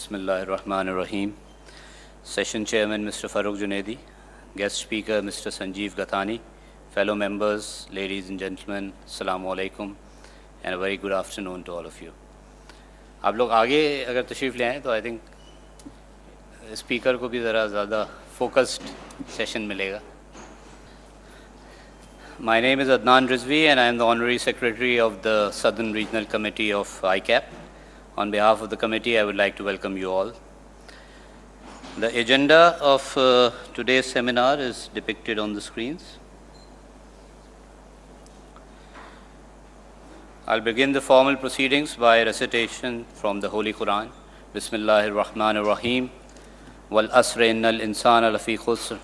Bismillahirrahmanirrahim. Session Chairman Mr. Farooq Junaidi, Guest Speaker Mr. Sanjeev Gathani, fellow members, ladies and gentlemen, Assalamu alaikum, and a very good afternoon to all of you. आप लोग आगे अगर तशरीफ़ ले आएँ तो I think speaker को भी ज़रा ज़्यादा फोकस्ड सेशन मिलेगा. My name is Adnan Rizvi and I am the Honorary Secretary of the Southern Regional Committee of ICAP. On behalf of the committee, I would like to welcome you all. The agenda of today's seminar is depicted on the screens. I'll begin the formal proceedings by recitation from the Holy Quran. Bismillahir Rahmanir Rahim. Wal asr innal insana lafi khusr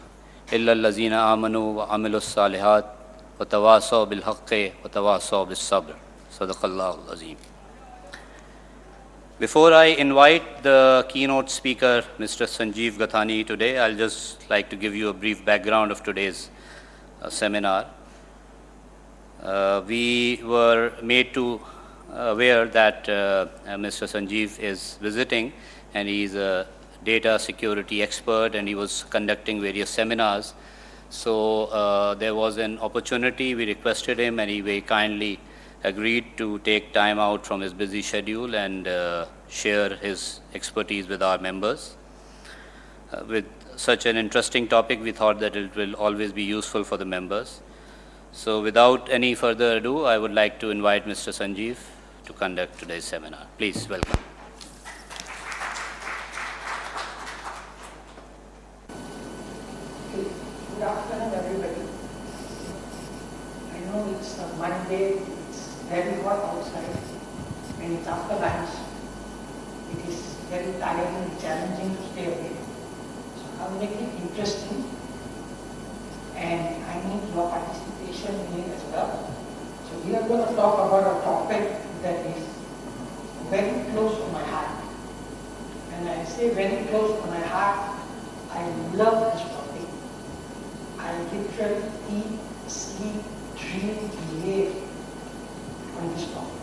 illa allazina amanu wa amilus salihat wa tawasaw bil haqqi wa tawasaw bis sabr. Sadaqallahu azim. Before I invite the keynote speaker, Mr. Sanjeev Gathani, today, I'll just like to give you a brief background of today's seminar. We were made to aware that Mr. Sanjeev is visiting, and he is a data security expert, and he was conducting various seminars. So there was an opportunity. We requested him, and he very kindly agreed to take time out from his busy schedule and share his expertise with our members. With such an interesting topic, we thought that it will always be useful for the members. So without any further ado, I would like to invite Mr. Sanjeev to conduct today's seminar. Please welcome. Good afternoon, everybody. I know it's a Monday. Very hot outside, and it's after lunch. It is very tiring and challenging to stay awake. So I'll make it interesting, and I need your participation in it as well. So we are going to talk about a topic that is very close to my heart. And I say very close to my heart, I love this topic. I literally eat, sleep, dream, live on this topic.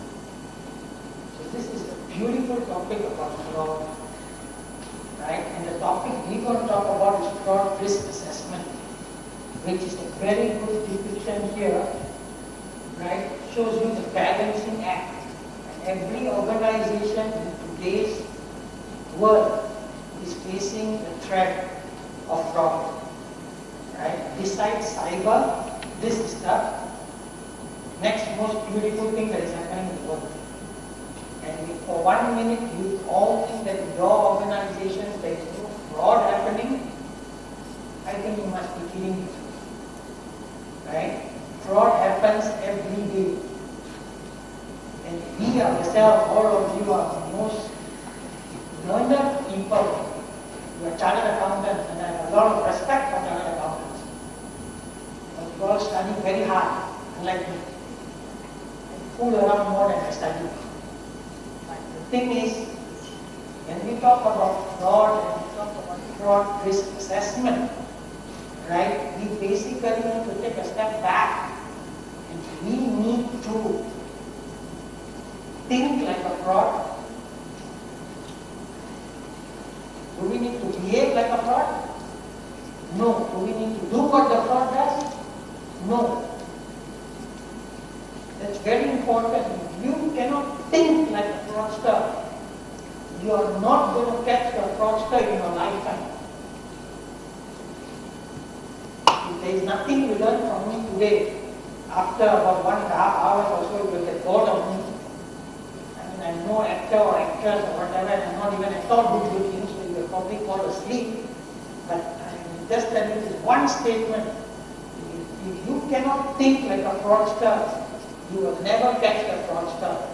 So this is a beautiful topic about fraud, right? And the topic we're going to talk about is fraud risk assessment, which is a very good depiction here, right? Shows you the balancing act. And every organization in today's world is facing the threat of fraud, right? Besides cyber, this is the next most beautiful thing that is happening in the world. And if for 1 minute you all think that in your organizations there is no fraud happening, I think you must be kidding yourself. Right? Fraud happens every day. And we ourselves, all of you are the most learned people. You are chartered accountants, and I have a lot of respect for chartered accountants. But you all study very hard, unlike me. Fool around more than I study. But the thing is, when we talk about fraud and we talk about fraud risk assessment, right, we basically need to take a step back and we need to think like a fraud. Do we need to behave like a fraud? No. Do we need to do what the fraud does? No. That's very important. You cannot think like a fraudster. You are not going to catch the fraudster in your lifetime. If there is nothing you learn from me today, after about 1.5 hours or so, you will get bored of me. I mean, I'm no actor or actress or whatever, and I'm not even at all good looking, so you will probably fall asleep. But I'm just telling you this one statement. If you cannot think like a fraudster, you will never catch the fraudster.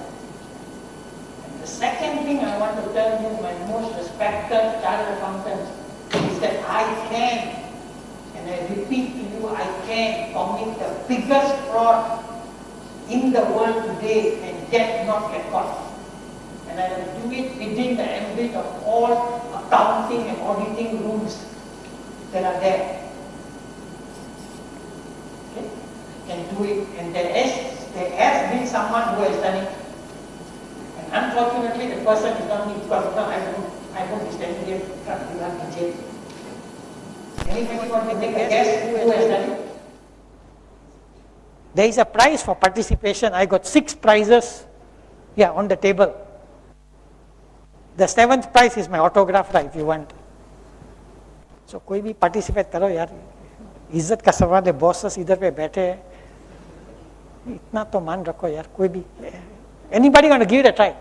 And the second thing I want to tell you, my most respected chartered accountants, is that I can, and I repeat to you, I can commit the biggest fraud in the world today and yet not get caught. And I will do it within the ambit of all accounting and auditing rules that are there. Okay? I can do it, and there has been someone who has done it. And Unfortunately, the person is not me because now I won't be standing here in front. You have to jail. Anybody want to make a guess who has done it? There is a prize for participation. I got 6 prizes here on the table. The 7th prize is my autograph, if you want. So कोई भी participate करो यार. इज्जत का सवाल है, bosses इधर पे बैठे हैं. इतना तो मान रखो यार, कोई भी. Anybody want to give it a try?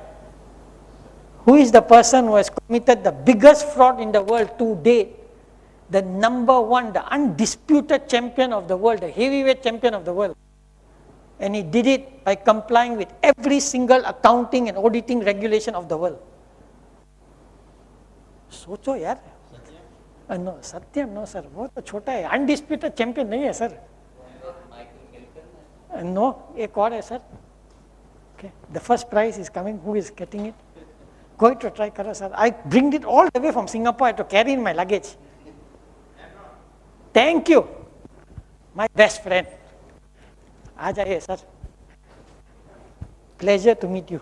Who is the person who has committed the biggest fraud in the world to date? The number 1, the undisputed champion of the world, the heavyweight champion of the world. And he did it by complying with every single accounting and auditing regulation of the world. सोचो यार. No सत्यम no sir, वो तो छोटा है, undisputed champion नहीं है sir. No एक और है sir. Okay, the first prize is coming. Who is getting it? Go to try करो sir. I bring it all the way from Singapore. I have to carry in my luggage. Thank you, my best friend. आ जाइए sir. Pleasure to meet you.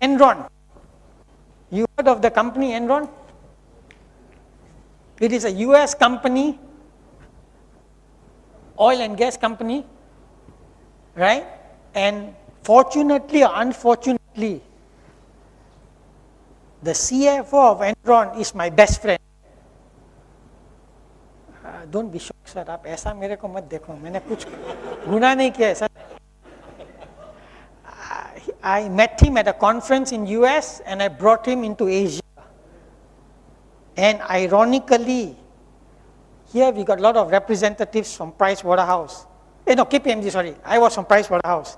Enron. You heard of the company Enron? It is a US company, oil and gas company, right? And fortunately or unfortunately, the CFO of Enron is my best friend. Don't be shocked, sir. आप ऐसा मेरे को मत देखो. मैंने कुछ गुनाह नहीं किया है, sir. I met him at a conference in US and I brought him into Asia. And ironically, here we got a lot of representatives from Pricewaterhouse. KPMG, sorry. I was from Pricewaterhouse.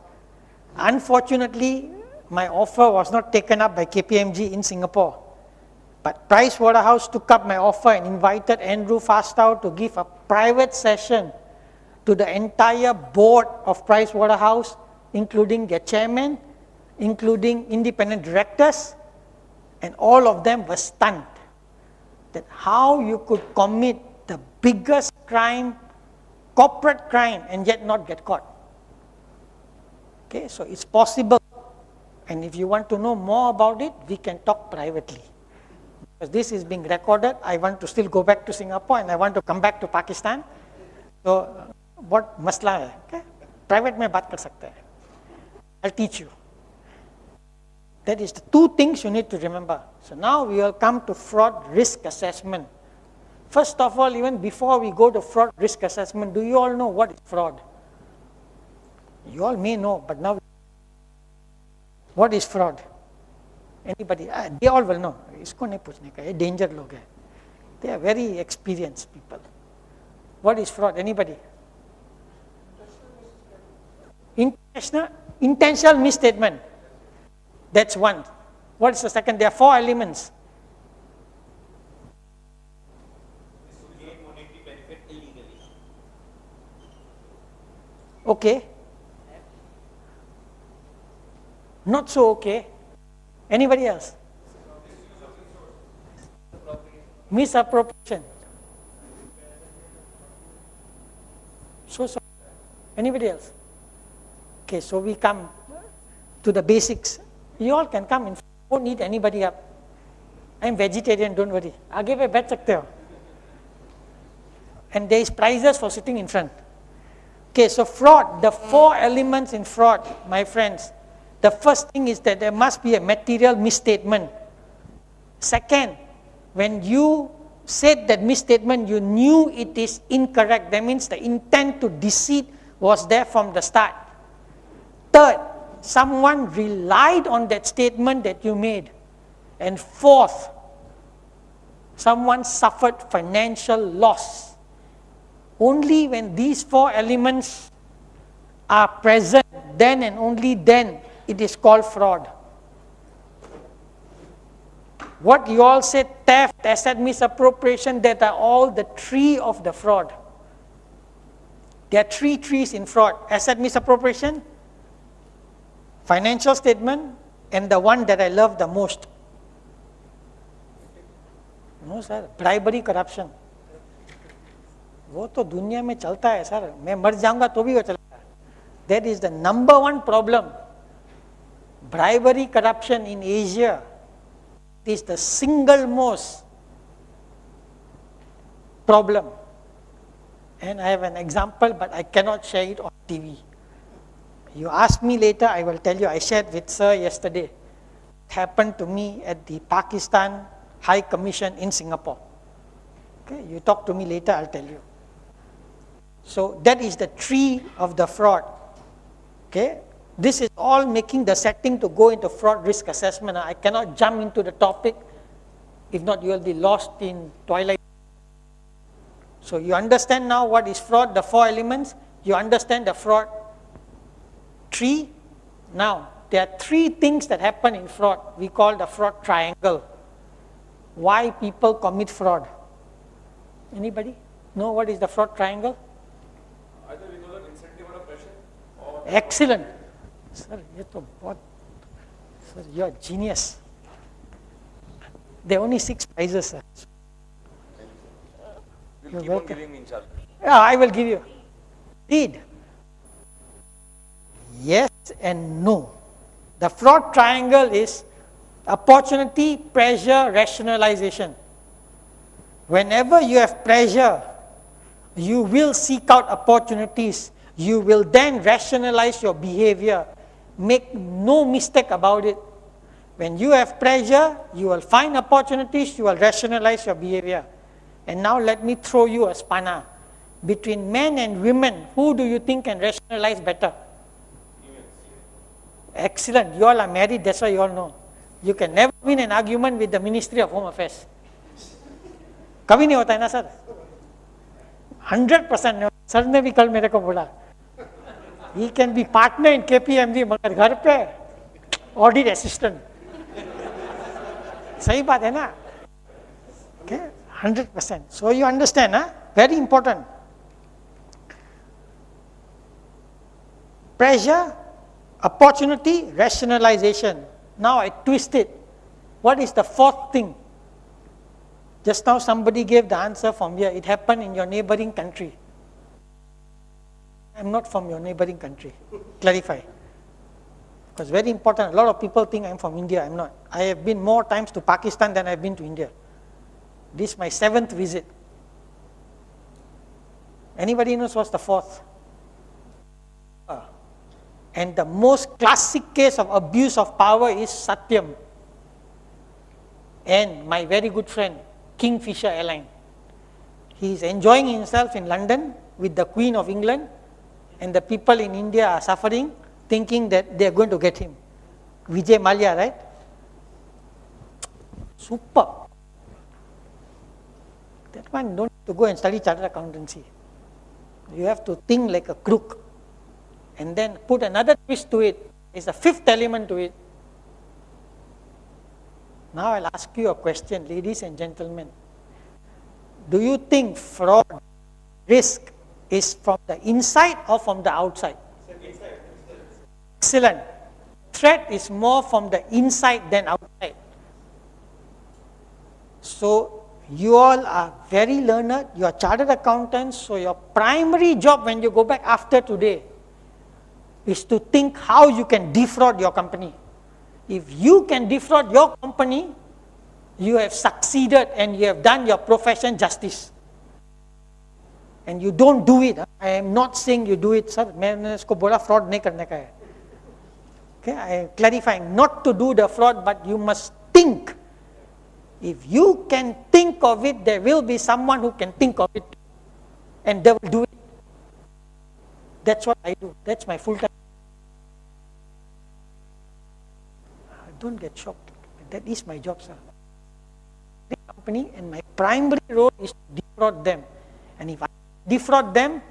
Unfortunately, my offer was not taken up by KPMG in Singapore. But Pricewaterhouse took up my offer and invited Andrew Fastow to give a private session to the entire board of Pricewaterhouse, including their chairman, including independent directors, and all of them were stunned that how you could commit the biggest crime, corporate crime, and yet not get caught. Okay, so it's possible. And if you want to know more about it, we can talk privately. Because this is being recorded, I want to still go back to Singapore and I want to come back to Pakistan. So, what masla hai? Okay? Private mein baat kar sakte hai. I'll teach you. That is the 2 things you need to remember. So now we will come to fraud risk assessment. First of all, even before we go to fraud risk assessment, do you all know what is fraud? You all may know, but now, what is fraud? Anybody? They all will know. Isko nahi puchne ka, ye danger log hai. They are very experienced people. What is fraud? Anybody? Intentional misstatement. That's one. What is the second? There are 4 elements. To gain monetary benefit illegally. Okay. Not so okay. Anybody else? Misappropriation. So. Anybody else? Okay, so we come to the basics. You all can come in. Don't need anybody up. I'm vegetarian, don't worry. आगे पे बैठ सकते हो. And there is prizes for sitting in front. Okay, so fraud, the 4 elements in fraud, my friends. The first thing is that there must be a material misstatement. Second, when you said that misstatement, you knew it is incorrect. That means the intent to deceive was there from the start. Third, someone relied on that statement that you made. And fourth, someone suffered financial loss. Only when these 4 elements are present, then and only then it is called fraud. What you all said, theft, asset misappropriation, that are all the tree of the fraud. There are 3 trees in fraud: asset misappropriation, financial statement, and the one that I love the most. No sir, bribery, corruption. वो तो दुनिया में चलता है sir. मैं मर जाऊंगा तो भी वो चलेगा. That is the number 1 problem. bribery corruption in Asia is the single most problem. And I have an example, but I cannot share it on TV. You ask me later, I will tell you. I shared with Sir yesterday. It happened to me at the Pakistan High Commission in Singapore. Okay, you talk to me later, I'll tell you. So that is the tree of the fraud. Okay, this is all making the setting to go into fraud risk assessment. I cannot jump into the topic. If not, you will be lost in twilight. So you understand now what is fraud, the 4 elements. You understand the fraud tree. Now, there are 3 things that happen in fraud. We call the fraud triangle. Why people commit fraud? Anybody know what is the fraud triangle? Either because of incentive or pressure, or Excellent. Sir, you are a genius. There are only 6 prizes, sir. will keep on giving me in charge. Yeah, I will give you. Read. Yes and no. The fraud triangle is opportunity, pressure, rationalization. Whenever you have pressure, you will seek out opportunities. You will then rationalize your behavior. Make no mistake about it. When you have pressure, you will find opportunities, you will rationalize your behavior. And now let me throw you a spanner. Between men and women, who do you think can rationalize better? Excellent. You all are married, that's why you all know. You can never win an argument with the Ministry of Home Affairs. कभी नहीं होता है ना sir? 100%. Sir ने भी कल मेरे को बोला. He can be partner in KPMG मगर घर पे audit assistant. सही बात है ना? Okay, 100%. So you understand, huh? Very important. Pressure, opportunity, rationalization. Now I twist it. What is the 4th thing? Just now somebody gave the answer from here. It happened in your neighboring country. I'm not from your neighboring country. Clarify. Because very important. A lot of people think I'm from India. I'm not. I have been more times to Pakistan than I've been to India. This is my 7th visit. Anybody knows what's the 4th? And the most classic case of abuse of power is Satyam. And my very good friend, Kingfisher Airline. He is enjoying himself in London with the Queen of England, and the people in India are suffering, thinking that they are going to get him. Vijay Mallya, right? Super. That one don't have to go and study chartered accountancy. You have to think like a crook. And then put another twist to it. It's the 5th element to it. Now I'll ask you a question, ladies and gentlemen. Do you think fraud, risk is from the inside or from the outside? Excellent. Threat is more from the inside than outside. So you all are very learned, you are chartered accountants, so your primary job when you go back after today is to think how you can defraud your company. If you can defraud your company, you have succeeded and you have done your profession justice. And you don't do it. I am not saying you do it, sir. मैंने इसको बोला fraud नहीं करने का है. Okay, I am clarifying not to do the fraud, but you must think. If you can think of it, there will be someone who can think of it, and they will do it. That's what I do. That's my full time. Don't get shocked. That is my job, sir. The company, and my primary role is to defraud them. And if I defraud them,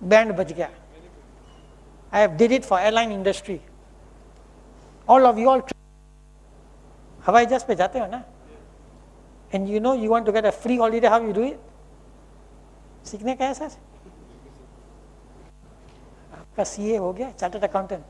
band baj gaya. I have did it for airline industry. All of you all हवाई जहाज पे जाते हो ना? And you know you want to get a free holiday, how you do it? सीखने का है sir? आपका CA हो गया, चार्टर्ड अकाउंटेंट.